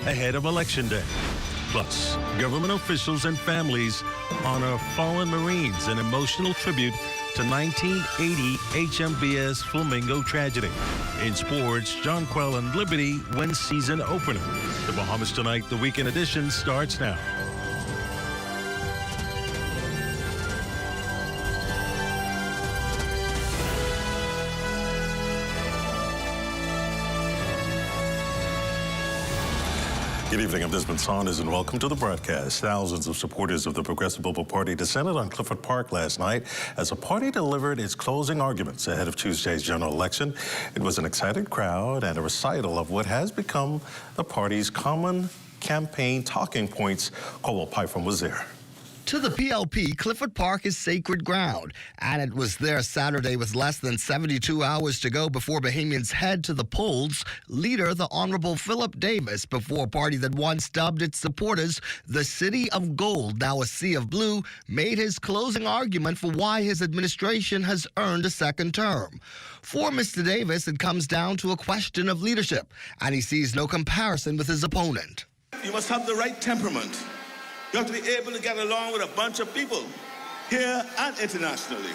ahead of Election Day. Plus, government officials and families honor fallen Marines, an emotional tribute to 1980 HMBS Flamingo tragedy. In sports, Jonquil and Liberty win season opener. The Bahamas Tonight, the weekend edition, starts now. Good evening, I'm Desmond Saunders, and welcome to the broadcast. Thousands of supporters of the Progressive Liberal Party descended on Clifford Park last night as the party delivered its closing arguments ahead of Tuesday's general election. It was an excited crowd and a recital of what has become the party's common campaign talking points. Colwell Python was there. To the PLP, Clifford Park is sacred ground, and it was there Saturday with less than 72 hours to go before Bahamians head to the polls. Leader, the Honorable Philip Davis, before a party that once dubbed its supporters the City of Gold, now a Sea of Blue, made his closing argument for why his administration has earned a second term. For Mr. Davis, it comes down to a question of leadership, and he sees no comparison with his opponent. You must have the right temperament. You have to be able to get along with a bunch of people here and internationally.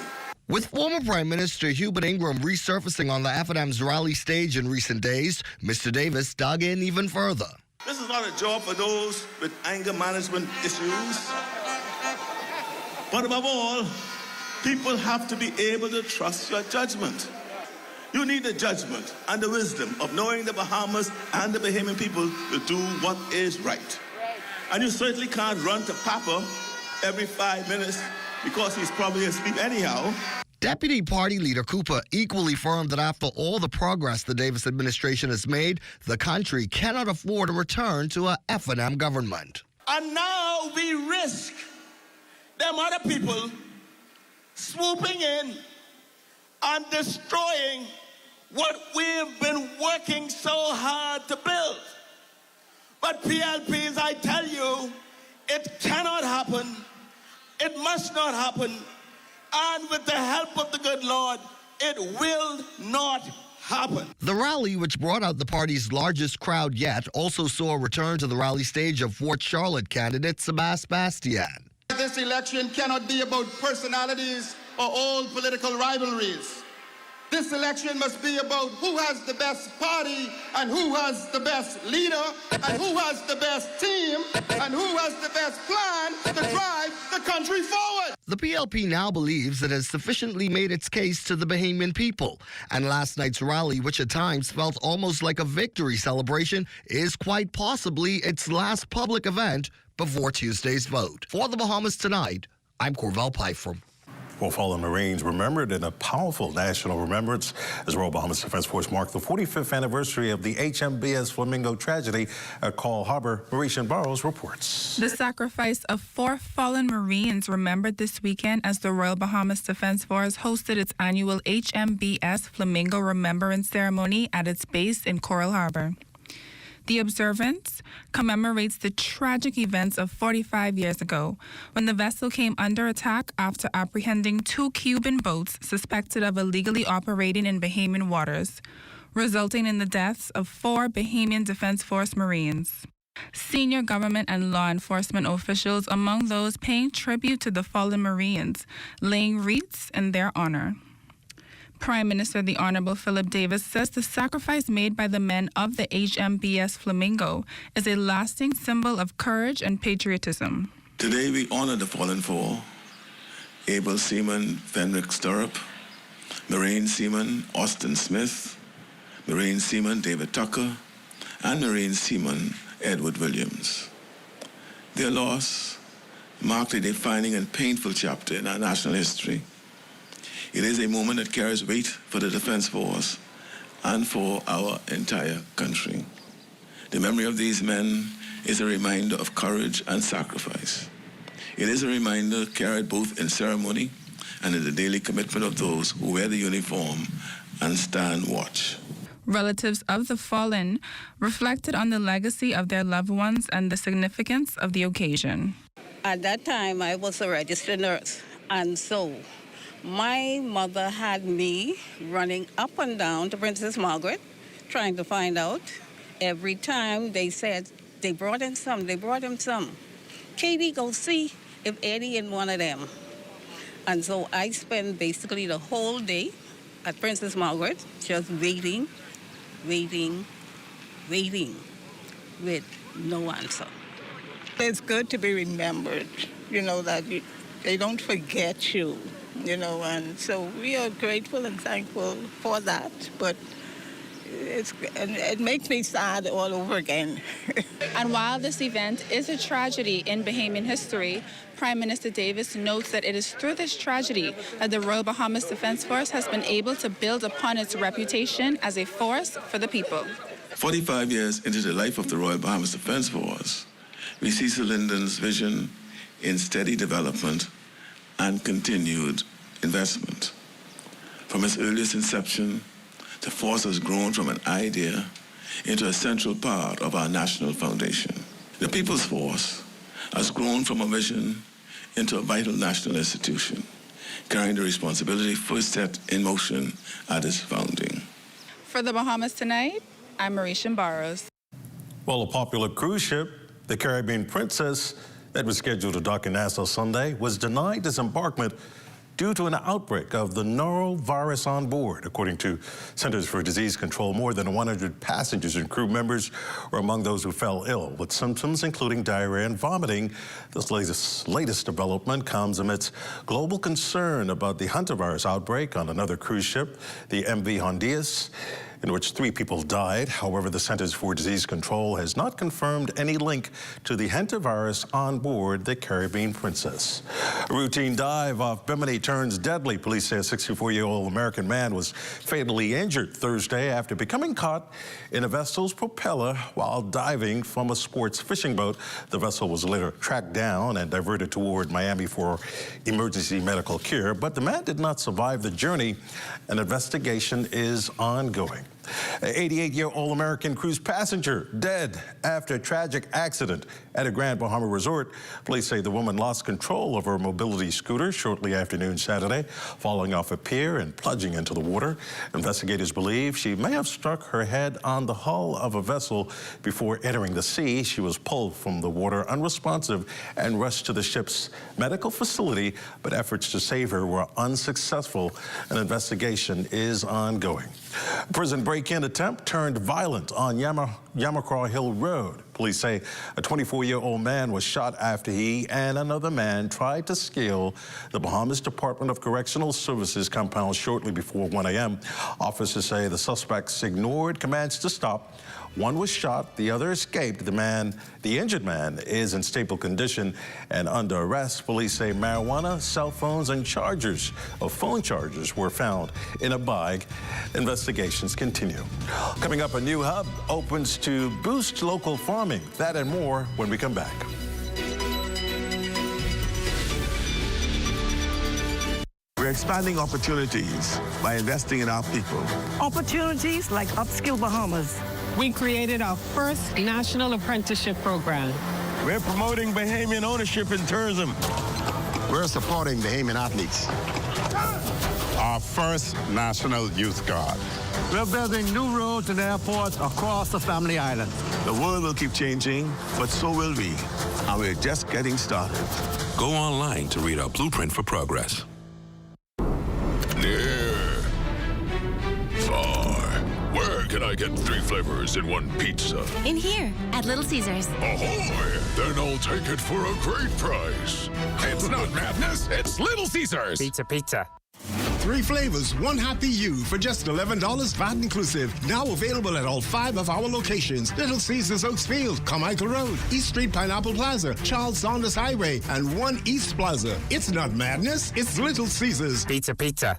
With former Prime Minister Hubert Ingram resurfacing on the F&M's rally stage in recent days, Mr. Davis dug in even further. This is not a job for those with anger management issues. But above all, people have to be able to trust your judgment. You need the judgment and the wisdom of knowing the Bahamas and the Bahamian people to do what is right. And you certainly can't run to Papa every 5 minutes because he's probably asleep anyhow. Deputy Party Leader Cooper equally firm that after all the progress the Davis administration has made, the country cannot afford a return to a F&M government. And now we risk them other people swooping in and destroying what we've been working so hard to build. But PLPs, I tell you, it cannot happen. It must not happen. And with the help of the good Lord, it will not happen. The rally, which brought out the party's largest crowd yet, also saw a return to the rally stage of Fort Charlotte candidate Sebastian. This election cannot be about personalities or old political rivalries. This election must be about who has the best party and who has the best leader and who has the best team and who has the best plan to drive the country forward. The PLP now believes it has sufficiently made its case to the Bahamian people. And last night's rally, which at times felt almost like a victory celebration, is quite possibly its last public event before Tuesday's vote. For the Bahamas Tonight, I'm Colwell Python. Well, fallen Marines remembered in a powerful national remembrance as Royal Bahamas Defense Force marked the 45th anniversary of the HMBS Flamingo tragedy at Call Harbor. Marisha Barrows reports. The sacrifice of 4 fallen Marines remembered this weekend as the Royal Bahamas Defense Force hosted its annual HMBS Flamingo Remembrance Ceremony at its base in Coral Harbor. The observance commemorates the tragic events of 45 years ago when the vessel came under attack after apprehending 2 Cuban boats suspected of illegally operating in Bahamian waters, resulting in the deaths of 4 Bahamian Defense Force Marines. Senior government and law enforcement officials among those paying tribute to the fallen Marines, laying wreaths in their honor. Prime Minister the Honorable Philip Davis says the sacrifice made by the men of the HMBS Flamingo is a lasting symbol of courage and patriotism. Today we honor the fallen 4, able seaman Fenwick Stirrup, Marine seaman Austin Smith, Marine seaman David Tucker, and Marine seaman Edward Williams. Their loss marked a defining and painful chapter in our national history. It is a moment that carries weight for the Defense Force and for our entire country. The memory of these men is a reminder of courage and sacrifice. It is a reminder carried both in ceremony and in the daily commitment of those who wear the uniform and stand watch. Relatives of the fallen reflected on the legacy of their loved ones and the significance of the occasion. At that time, I was a registered nurse, and so my mother had me running up and down to Princess Margaret, trying to find out. Every time they said They brought him some. Katie, go see if Eddie in one of them. And so I spent basically the whole day at Princess Margaret just waiting with no answer. It's good to be remembered, that they don't forget you, and so we are grateful and thankful for that, but it makes me sad all over again. And while this event is a tragedy in Bahamian history, Prime Minister Davis notes that it is through this tragedy that the Royal Bahamas Defense Force has been able to build upon its reputation as a force for the people. 45 years into the life of the Royal Bahamas Defense Force, we see Sir Lyndon's vision in steady development and continued investment. From its earliest inception, the force has grown from an idea into a central part of our national foundation. The People's Force has grown from a vision into a vital national institution, carrying the responsibility first set in motion at its founding. For the Bahamas Tonight, I'm Marisha Barros. Well, a popular cruise ship, the Caribbean Princess, that was scheduled to dock in Nassau Sunday, was denied disembarkment due to an outbreak of the norovirus on board. According to Centers for Disease Control, more than 100 passengers and crew members were among those who fell ill with symptoms including diarrhea and vomiting. This latest development comes amidst global concern about the hantavirus outbreak on another cruise ship, the MV Honduras, in which 3 people died. However, the Centers for Disease Control has not confirmed any link to the hantavirus on board the Caribbean Princess. A routine dive off Bimini turns deadly. Police say a 64-year-old American man was fatally injured Thursday after becoming caught in a vessel's propeller while diving from a sports fishing boat. The vessel was later tracked down and diverted toward Miami for emergency medical care, but the man did not survive the journey. An investigation is ongoing. An 88-year-old American cruise passenger dead after a tragic accident at a Grand Bahama resort. Police say the woman lost control of her mobility scooter shortly after noon Saturday, falling off a pier and plunging into the water. Investigators believe she may have struck her head on the hull of a vessel before entering the sea. She was pulled from the water unresponsive and rushed to the ship's medical facility, but efforts to save her were unsuccessful. An investigation is ongoing. A prison break-in attempt turned violent on Yamacraw Hill Road. Police say a 24-year-old man was shot after he and another man tried to scale the Bahamas Department of Correctional Services compound shortly before 1 a.m. Officers say the suspects ignored commands to stop. One was shot, the other escaped. The injured man is in stable condition and under arrest. Police say marijuana, cell phones, and phone chargers were found in a bag. Investigations continue. Coming up, a new hub opens to boost local farming. That and more when we come back. We're expanding opportunities by investing in our people. Opportunities like Upskill Bahamas. We created our first national apprenticeship program. We're promoting Bahamian ownership in tourism. We're supporting Bahamian athletes. Our first National Youth Guard. We're building new roads and airports across the Family Island. The world will keep changing, but so will we. And we're just getting started. Go online to read our blueprint for progress. Near. Far. Where can I get 3 flavors in one pizza? In here, at Little Caesars. Ahoy! Then I'll take it for a great price. It's not madness, it's Little Caesars. Pizza. 3 flavors, 1 happy you for just $11 VAT inclusive. Now available at all 5 of our locations. Little Caesars Oaksfield, Carmichael Road, East Street Pineapple Plaza, Charles Saunders Highway, and 1 East Plaza. It's not madness, it's Little Caesars. Pizza.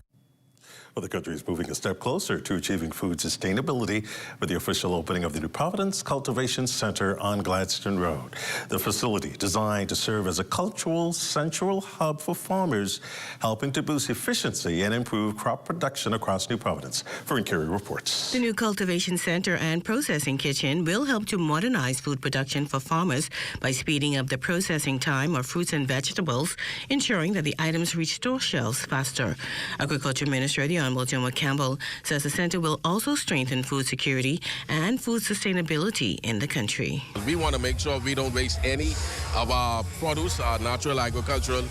Well, the country is moving a step closer to achieving food sustainability with the official opening of the New Providence Cultivation Center on Gladstone Road. The facility, designed to serve as a cultural central hub for farmers, helping to boost efficiency and improve crop production across New Providence. Fern Carey reports. The new cultivation center and processing kitchen will help to modernize food production for farmers by speeding up the processing time of fruits and vegetables, ensuring that the items reach store shelves faster. Agriculture Minister, the Honorable Jomo Campbell says the center will also strengthen food security and food sustainability in the country. We want to make sure we don't waste any of our produce, our natural agricultural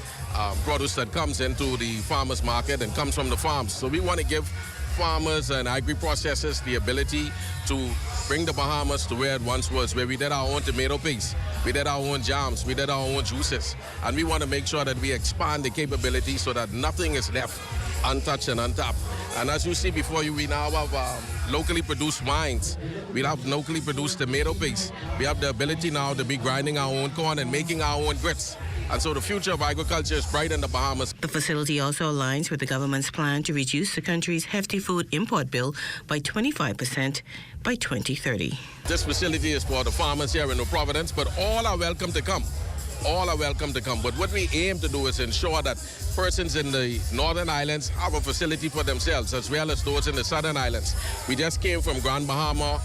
produce that comes into the farmers market and comes from the farms. So we want to give farmers and agri-processors the ability to bring the Bahamas to where it once was, where we did our own tomato paste, we did our own jams, we did our own juices. And we want to make sure that we expand the capability so that nothing is left untouched and untapped. And as you see before you, we now have locally produced wines. We have locally produced tomato paste. We have the ability now to be grinding our own corn and making our own grits. And so the future of agriculture is bright in the Bahamas. The facility also aligns with the government's plan to reduce the country's hefty food import bill by 25% by 2030. This facility is for the farmers here in New Providence, but all are welcome to come. All are welcome to come. But what we aim to do is ensure that persons in the Northern Islands have a facility for themselves, as well as those in the Southern Islands. We just came from Grand Bahama.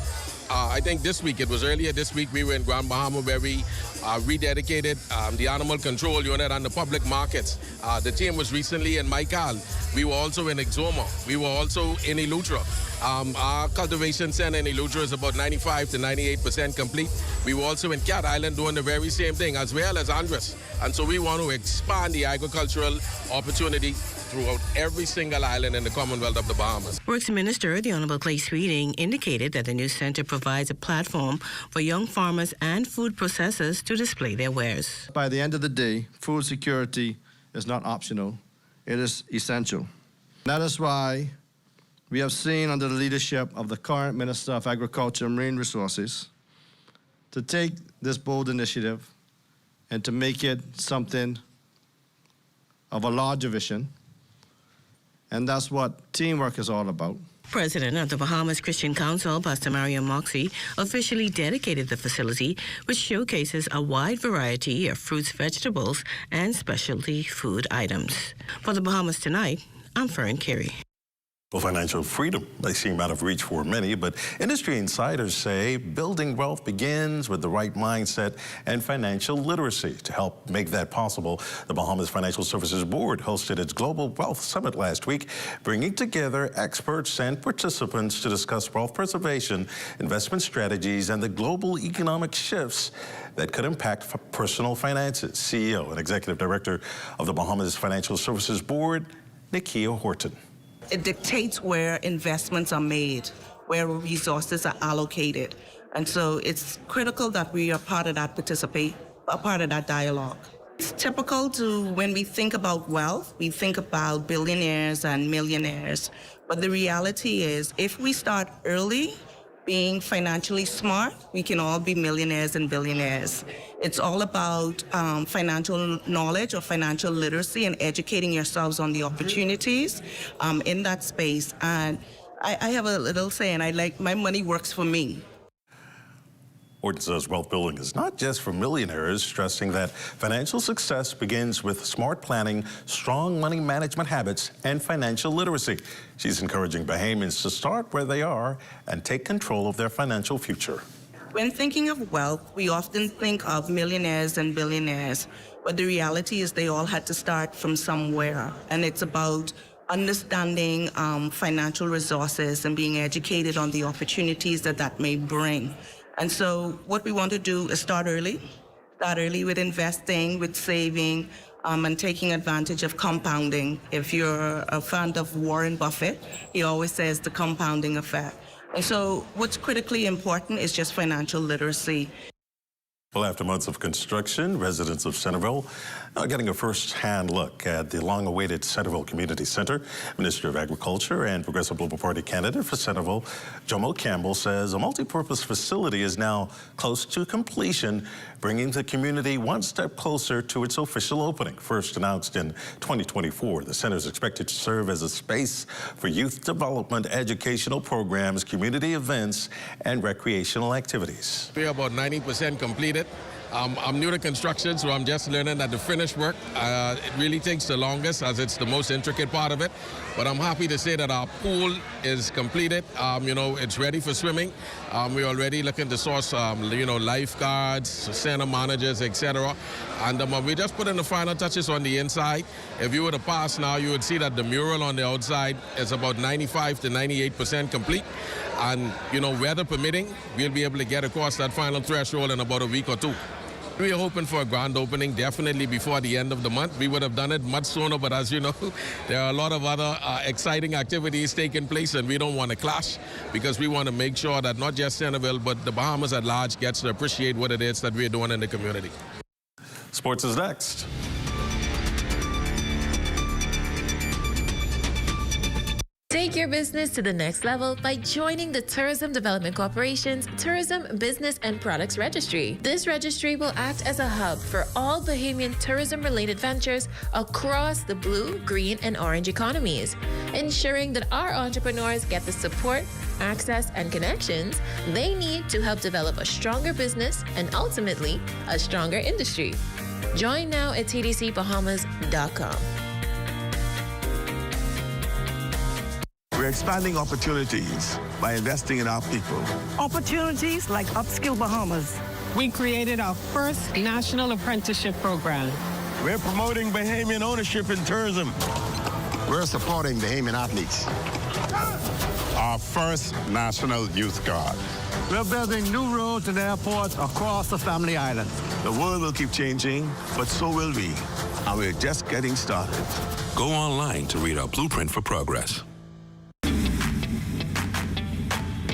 I think this week, it was earlier this week, we were in Grand Bahama where we rededicated the animal control unit and the public markets. The team was recently in Maikal. We were also in Exoma. We were also in Eleuthera. Our cultivation center in Eleuthera is about 95 to 98% complete. We were also in Cat Island doing the very same thing, as well as Andres. And so we want to expand the agricultural opportunity throughout every single island in the Commonwealth of the Bahamas. Works Minister, the Honorable Clay Sweeting, indicated that the new center provides a platform for young farmers and food processors to display their wares. By the end of the day, food security is not optional. It is essential. That is why we have seen under the leadership of the current Minister of Agriculture and Marine Resources to take this bold initiative and to make it something of a larger vision. And that's what teamwork is all about. President of the Bahamas Christian Council, Pastor Mario Moxie, officially dedicated the facility, which showcases a wide variety of fruits, vegetables, and specialty food items. For the Bahamas Tonight, I'm Fern Carey. Well, financial freedom may seem out of reach for many, but industry insiders say building wealth begins with the right mindset and financial literacy. To help make that possible, the Bahamas Financial Services Board hosted its Global Wealth Summit last week, bringing together experts and participants to discuss wealth preservation, investment strategies, and the global economic shifts that could impact personal finances. CEO and Executive Director of the Bahamas Financial Services Board, Nikia Horton. It dictates where investments are made, where resources are allocated. And so it's critical that we are part of that part of that dialogue. It's typical to, when we think about wealth, we think about billionaires and millionaires. But the reality is, if we start early, being financially smart, we can all be millionaires and billionaires. It's all about financial knowledge or financial literacy and educating yourselves on the opportunities in that space. And I have a little saying, I like, my money works for me. Horton says wealth building is not just for millionaires, stressing that financial success begins with smart planning, strong money management habits, and financial literacy. She's encouraging Bahamians to start where they are and take control of their financial future. When thinking of wealth, we often think of millionaires and billionaires, but the reality is they all had to start from somewhere, and it's about understanding financial resources and being educated on the opportunities that may bring. And so what we want to do is start early with investing, with saving, and taking advantage of compounding. If you're a fan of Warren Buffett, he always says the compounding effect. And so what's critically important is just financial literacy. Well, after months of construction, residents of Centerville are getting a first-hand look at the long-awaited Centerville Community Center. Minister of Agriculture and Progressive Liberal Party candidate for Centerville, Jomo Campbell, says a multi-purpose facility is now close to completion, bringing the community one step closer to its official opening. First announced in 2024, the center is expected to serve as a space for youth development, educational programs, community events, and recreational activities. We're about 90% completed. I'm new to construction, so I'm just learning that the finished work, it really takes the longest as it's the most intricate part of it. But I'm happy to say that our pool is completed. It's ready for swimming. We're already looking to source, lifeguards, center managers, etc. And we just put in the final touches on the inside. If you were to pass now, you would see that the mural on the outside is about 95 to 98% complete. And, weather permitting, we'll be able to get across that final threshold in about a week or two. We are hoping for a grand opening definitely before the end of the month. We would have done it much sooner, but as you know, there are a lot of other exciting activities taking place, and we don't want to clash because we want to make sure that not just Centerville, but the Bahamas at large gets to appreciate what it is that we're doing in the community. Sports is next. Take your business to the next level by joining the Tourism Development Corporation's Tourism Business and Products Registry. This registry will act as a hub for all Bahamian tourism-related ventures across the blue, green, and orange economies, ensuring that our entrepreneurs get the support, access, and connections they need to help develop a stronger business and ultimately a stronger industry. Join now at tdcbahamas.com. We're expanding opportunities by investing in our people. Opportunities like Upskill Bahamas. We created our first national apprenticeship program. We're promoting Bahamian ownership in tourism. We're supporting Bahamian athletes. Our first National Youth Guard. We're building new roads and airports across the Family Island. The world will keep changing, but so will we. And we're just getting started. Go online to read our blueprint for progress.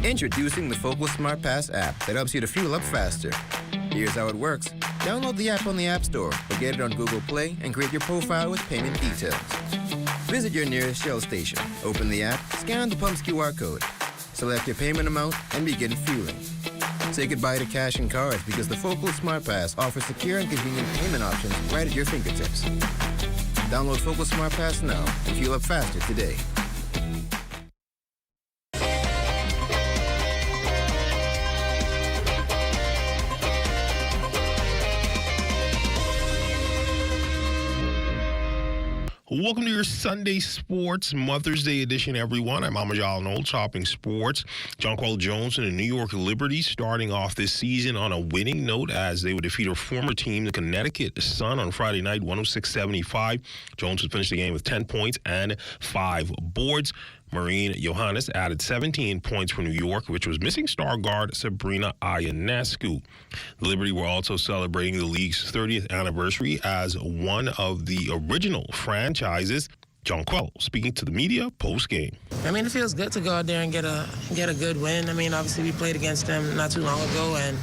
Introducing the Focal Smart Pass app that helps you to fuel up faster. Here's how it works. Download the app on the App Store or get it on Google Play and create your profile with payment details. Visit your nearest Shell station. Open the app, scan the pump's QR code, select your payment amount, and begin fueling. Say goodbye to cash and cards because the Focal Smart Pass offers secure and convenient payment options right at your fingertips. Download Focal Smart Pass now and fuel up faster today. Welcome to your Sunday Sports Mother's Day edition, everyone. I'm Amajal Noel, talking sports. Jonquel Jones and the New York Liberty starting off this season on a winning note as they would defeat a former team, the Connecticut Sun, on Friday night, 106-75. Jones would finish the game with 10 points and 5 boards. Maureen Johannes added 17 points for New York, which was missing star guard Sabrina Ionescu. The Liberty were also celebrating the league's 30th anniversary as one of the original franchises. Jonquel speaking to the media post-game. It feels good to go out there and get a good win. Obviously we played against them not too long ago, and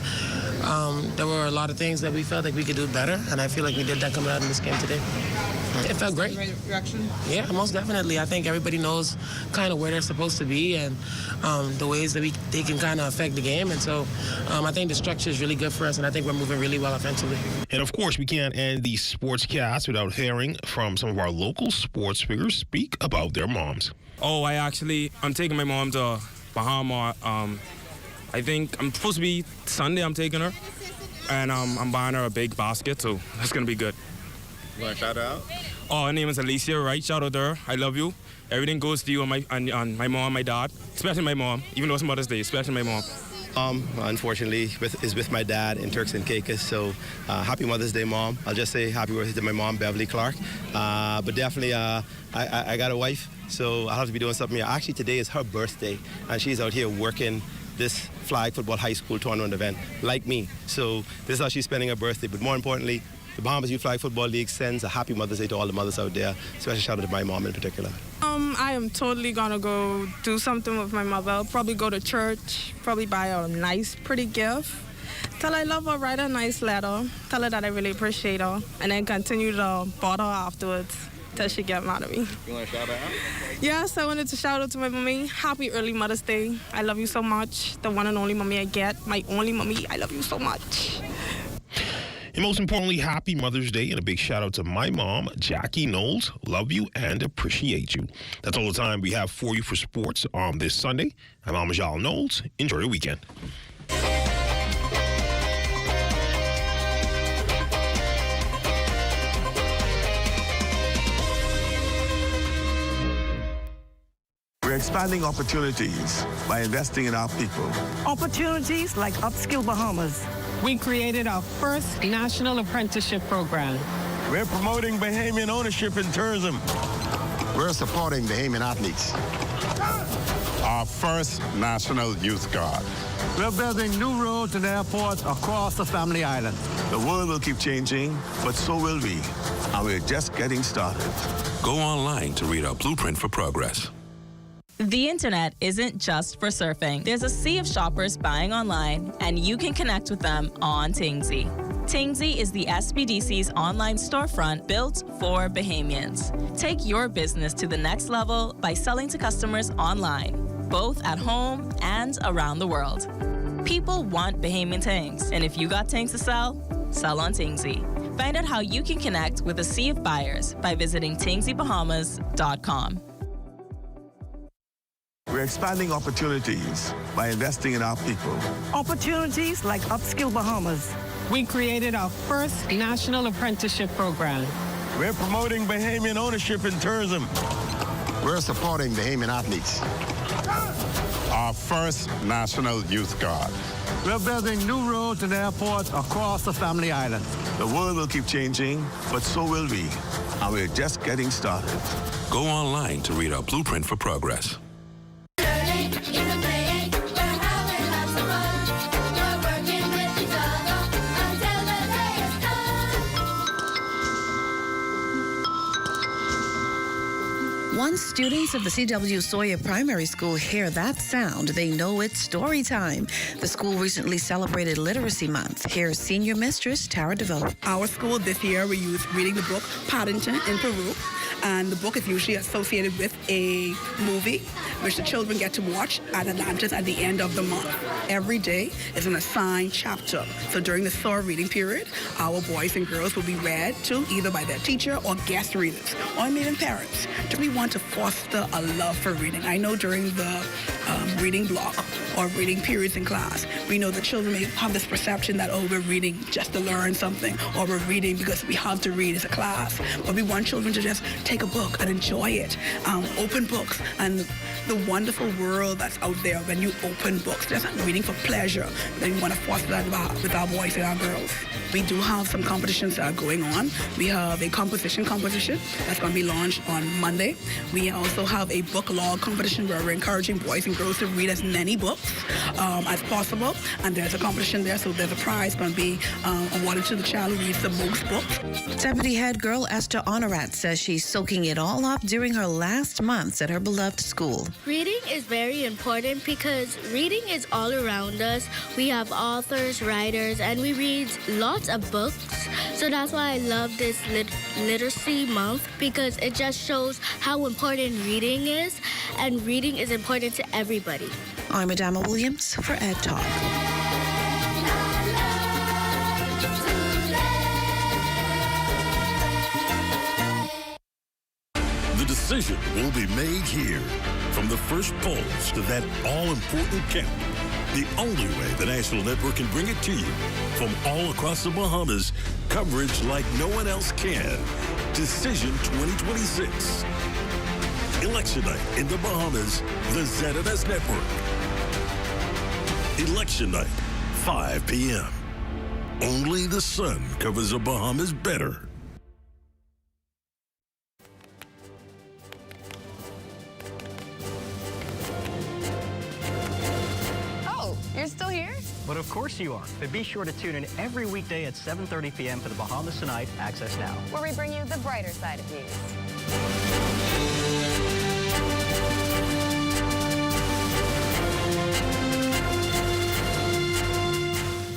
there were a lot of things that we felt like we could do better, and I feel like we did that coming out in this game today. It felt great. Reaction? Yeah, most definitely. I think everybody knows kind of where they're supposed to be and the ways that they can kind of affect the game. And so I think the structure is really good for us, and I think we're moving really well offensively. And, of course, we can't end the sportscast without hearing from some of our local sports figures speak about their moms. Oh, I'm taking my mom to Bahama. I think I'm supposed to be Sunday. I'm taking her, and I'm buying her a big basket, so that's going to be good. You want to shout her out? Oh, her name is Alicia, right? Shout out to her. I love you. Everything goes to you and my mom and my dad, especially my mom, even though it's Mother's Day, especially my mom. Unfortunately, is with my dad in Turks and Caicos, so happy Mother's Day, Mom. I'll just say happy birthday to my mom, Beverly Clark. But definitely, I got a wife, so I'll have to be doing something here. Actually, today is her birthday, and she's out here working this flag football high school tournament event, like me. So this is how she's spending her birthday. But more importantly, the Bahamas Youth Flag Football League sends a happy Mother's Day to all the mothers out there. Special shout out to my mom in particular. I am totally gonna go do something with my mother. Probably go to church. Probably buy her a nice, pretty gift. Tell her I love her, write her a nice letter. Tell her that I really appreciate her, and then continue to bother her afterwards till she get mad at me. You want to shout her out? Yes, I wanted to shout out to my mommy. Happy early Mother's Day. I love you so much. The one and only mommy I get. My only mommy. I love you so much. And most importantly, happy Mother's Day and a big shout out to my mom, Jackie Knowles. Love you and appreciate you. That's all the time we have for you for sports on this Sunday. I'm Amajal Knowles. Enjoy your weekend. expanding opportunities by investing in our people. Opportunities like Upskill Bahamas. We created our first national apprenticeship program. We're promoting Bahamian ownership in tourism. We're supporting Bahamian athletes. Our first National Youth Guard. We're building new roads and airports across the Family Island. The world will keep changing, but so will we. And we're just getting started. Go online to read our blueprint for progress. The internet isn't just for surfing. There's a sea of shoppers buying online, and you can connect with them on Tingsy. Tingsy is the SBDC's online storefront built for Bahamians. Take your business to the next level by selling to customers online, both at home and around the world. People want Bahamian things, and if you got things to sell, sell on Tingsy. Find out how you can connect with a sea of buyers by visiting tingsybahamas.com. We're expanding opportunities by investing in our people. Opportunities like Upskill Bahamas. We created our first national apprenticeship program. We're promoting Bahamian ownership in tourism. We're supporting Bahamian athletes. Our first National Youth Guard. We're building new roads and airports across the Family Island. The world will keep changing, but so will we. And we're just getting started. Go online to read our blueprint for progress. Once students of the C.W. Sawyer Primary School hear that sound, they know it's story time. The school recently celebrated Literacy Month. Here's Senior Mistress Tara DeVoe. Our school this year, we use reading the book Paddington in Peru. And the book is usually associated with a movie, which the children get to watch at Atlantis at the end of the month. Every day is an assigned chapter. So during the SOAR reading period, our boys and girls will be read to either by their teacher or guest readers, or even parents. We want to foster a love for reading. I know during the reading block or reading periods in class, we know the children may have this perception that, oh, we're reading just to learn something, or we're reading because we have to read as a class. But we want children to just take a book and enjoy it. Open books and the wonderful world that's out there when you open books. Just not reading for pleasure. Then we want to foster that with our boys and our girls. We do have some competitions that are going on. We have a composition competition that's going to be launched on Monday. We also have a book log competition where we're encouraging boys and girls to read as many books as possible. And there's a competition there, so there's a prize going to be awarded to the child who reads the most books. Deputy Head Girl Esther Honorat says she's soaking it all up during her last months at her beloved school. Reading is very important because reading is all around us. We have authors, writers, and we read lots of books. So that's why I love this Literacy Month, because it just shows how important reading is, and reading is important to everybody. I'm Adama Williams for Ed Talk. The decision will be made here. From the first polls to that all-important count, the only way the National Network can bring it to you from all across the Bahamas, coverage like no one else can. Decision 2026. Election night in the Bahamas, the ZNS Network. Election night, 5 p.m. Only the sun covers the Bahamas better. You're still here? But of course you are. But be sure to tune in every weekday at 7:30 p.m. for the Bahamas Tonight Access Now, where we bring you the brighter side of news.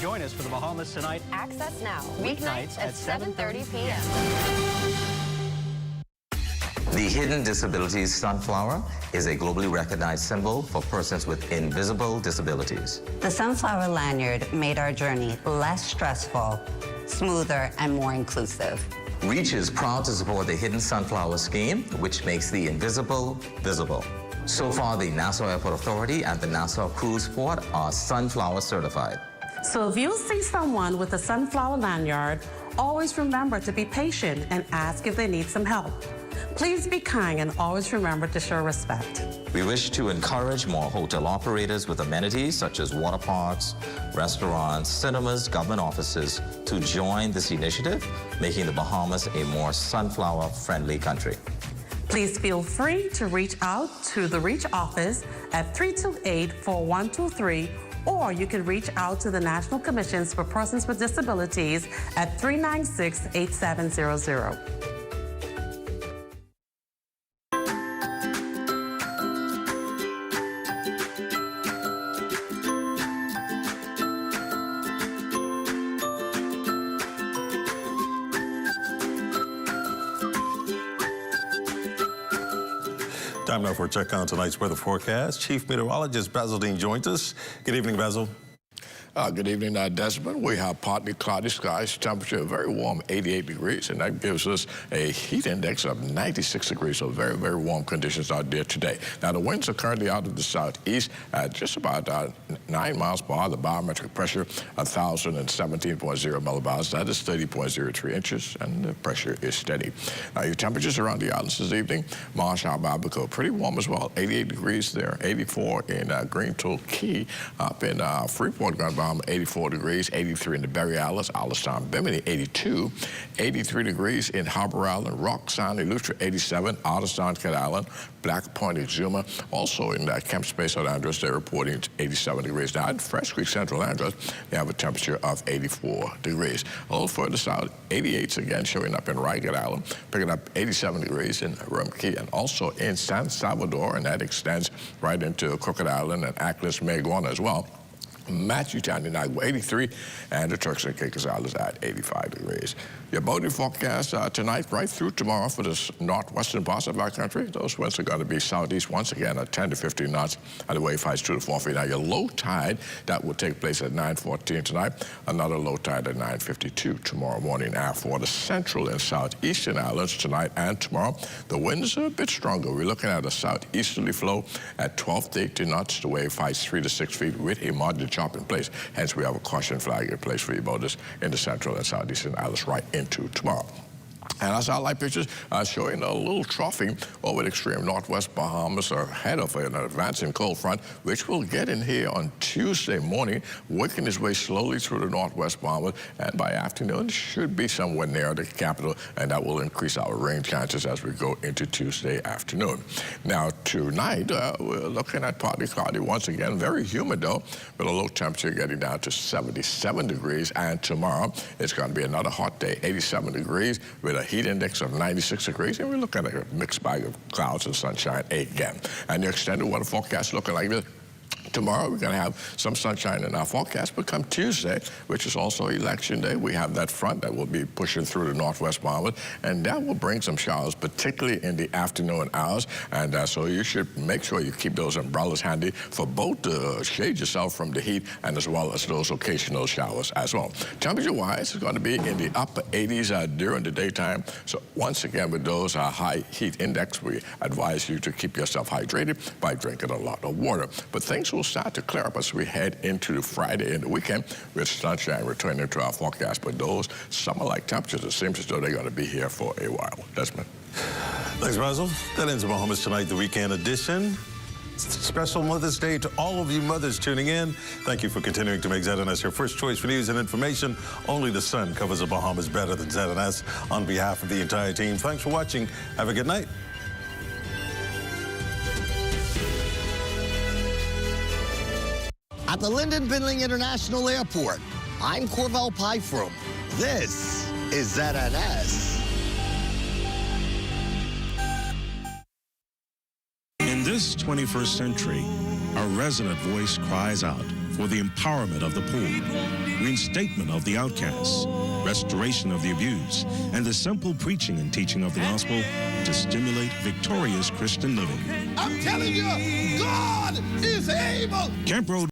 Join us for the Bahamas Tonight Access Now, weeknights at 7:30 p.m. The Hidden Disabilities Sunflower is a globally recognized symbol for persons with invisible disabilities. The Sunflower lanyard made our journey less stressful, smoother, and more inclusive. REACH is proud to support the Hidden Sunflower Scheme, which makes the invisible visible. So far, the Nassau Airport Authority and the Nassau Cruise Port are Sunflower certified. So if you see someone with a sunflower lanyard, always remember to be patient and ask if they need some help. Please be kind and always remember to show respect. We wish to encourage more hotel operators with amenities such as water parks, restaurants, cinemas, government offices to join this initiative, making the Bahamas a more sunflower-friendly country. Please feel free to reach out to the REACH office at 328-4123, or you can reach out to the National Commissions for Persons with Disabilities at 396-8700. Time now for a check on tonight's weather forecast. Chief Meteorologist Basil Dean joins us. Good evening, Basil. Good evening, Desmond. We have partly cloudy skies, temperature very warm, 88 degrees, and that gives us a heat index of 96 degrees, so very, very warm conditions out there today. Now, the winds are currently out of the southeast at just about 9 miles per hour. The barometric pressure, 1,017.0 millibars. That is 30.03 inches, and the pressure is steady. Now, your temperatures around the islands this evening, Marshall, Babaco, pretty warm as well, 88 degrees there, 84 in Green Tool Key, up in Freeport, Grand Bahama, 84 degrees, 83 in the Berry Islands, Alistown, Bimini, 82, 83 degrees in Harbor Island, Rock Sound, Eleuthera, 87, Alistown, Cat Island, Black Point, Exuma. Also in Camp Space at Andros, they're reporting 87 degrees. Now, in Fresh Creek, Central Andros, they have a temperature of 84 degrees. A little further south, 88s again showing up in Ragged Island, picking up 87 degrees in Rum Key, and also in San Salvador, and that extends right into Crooked Island and Ackless, Maguana as well. Matchewtown in Agua, 83, and the Turks and Caicos Islands at 85 degrees. Your boating forecast tonight right through tomorrow for the northwestern parts of our country. Those winds are going to be southeast once again at 10 to 15 knots, and the wave heights 2 to 4 feet. Now, your low tide, that will take place at 9:14 tonight. Another low tide at 9:52 tomorrow morning. Now, for the central and southeastern islands tonight and tomorrow, the winds are a bit stronger. We're looking at a southeasterly flow at 12 to 18 knots. The wave heights 3 to 6 feet with a moderate chop in place. Hence, we have a caution flag in place for your boaters in the central and southeastern islands right into tomorrow. And our satellite pictures are showing a little troughing over the extreme northwest Bahamas ahead of an advancing cold front, which will get in here on Tuesday morning, working its way slowly through the northwest Bahamas, and by afternoon should be somewhere near the capital, and that will increase our rain chances as we go into Tuesday afternoon. Now, tonight, we're looking at partly cloudy once again, very humid though, with a low temperature getting down to 77 degrees, and tomorrow it's going to be another hot day, 87 degrees, with a heat index of 96 degrees, and we're looking at a mixed bag of clouds and sunshine again. And the extended weather forecast looking like this. Tomorrow, we're going to have some sunshine in our forecast, but come Tuesday, which is also election day, we have that front that will be pushing through the northwest Bahamas, and that will bring some showers, particularly in the afternoon hours. And so you should make sure you keep those umbrellas handy for both to shade yourself from the heat and as well as those occasional showers as well. Temperature-wise, it's going to be in the upper 80s during the daytime. So once again, with those high heat index, we advise you to keep yourself hydrated by drinking a lot of water. But things will start to clear up as we head into the Friday and the weekend with sunshine returning to our forecast. But those summer-like temperatures, it seems as though they're going to be here for a while. Desmond. Thanks, Basil. That ends Bahamas Tonight, the weekend edition. Special Mother's Day to all of you mothers tuning in. Thank you for continuing to make ZNS your first choice for news and information. Only the sun covers the Bahamas better than ZNS. On behalf of the entire team, thanks for watching. Have a good night. At the Lyndon Bindling International Airport, I'm Corvell Pyfrom. This is ZNS. In this 21st century, a resonant voice cries out for the empowerment of the poor, reinstatement of the outcasts, restoration of the abused, and the simple preaching and teaching of the gospel to stimulate victorious Christian living. I'm telling you, God is able. Camp Road